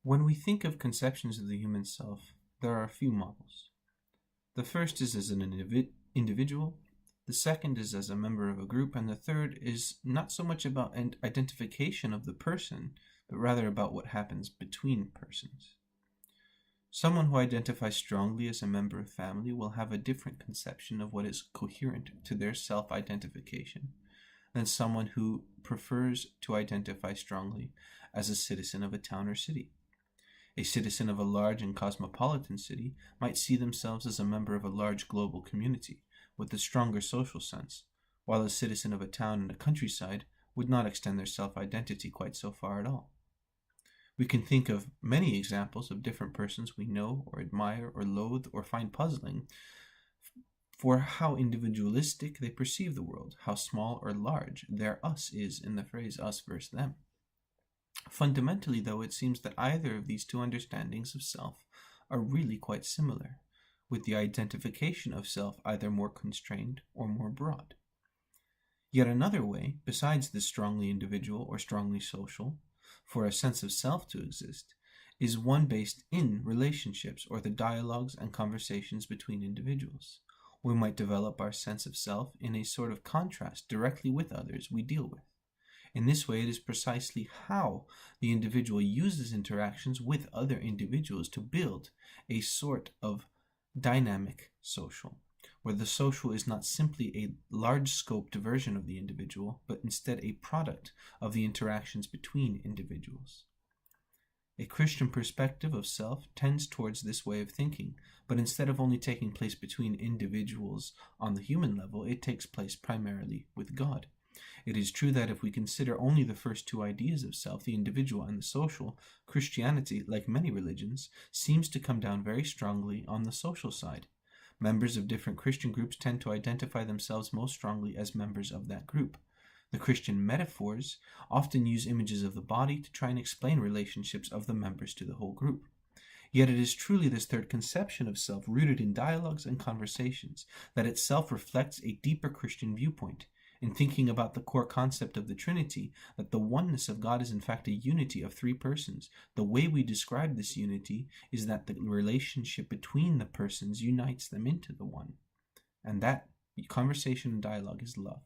When we think of conceptions of the human self, there are a few models. The first is as an individual, the second is as a member of a group, and the third is not so much about an identification of the person, but rather about what happens between persons. Someone who identifies strongly as a member of family will have a different conception of what is coherent to their self-identification than someone who prefers to identify strongly as a citizen of a town or city. A citizen of a large and cosmopolitan city might see themselves as a member of a large global community with a stronger social sense, while a citizen of a town in the countryside would not extend their self-identity quite so far at all. We can think of many examples of different persons we know or admire or loathe or find puzzling for how individualistic they perceive the world, how small or large their us is in the phrase us versus them. Fundamentally, though, it seems that either of these two understandings of self are really quite similar, with the identification of self either more constrained or more broad. Yet another way, besides this strongly individual or strongly social, for a sense of self to exist, is one based in relationships or the dialogues and conversations between individuals. We might develop our sense of self in a sort of contrast directly with others we deal with. In this way, it is precisely how the individual uses interactions with other individuals to build a sort of dynamic social, where the social is not simply a large-scoped version of the individual, but instead a product of the interactions between individuals. A Christian perspective of self tends towards this way of thinking, but instead of only taking place between individuals on the human level, it takes place primarily with God. It is true that if we consider only the first two ideas of self, the individual and the social, Christianity, like many religions, seems to come down very strongly on the social side. Members of different Christian groups tend to identify themselves most strongly as members of that group. The Christian metaphors often use images of the body to try and explain relationships of the members to the whole group. Yet it is truly this third conception of self, rooted in dialogues and conversations, that itself reflects a deeper Christian viewpoint. In thinking about the core concept of the Trinity, that the oneness of God is in fact a unity of three persons, the way we describe this unity is that the relationship between the persons unites them into the one. And that conversation and dialogue is love.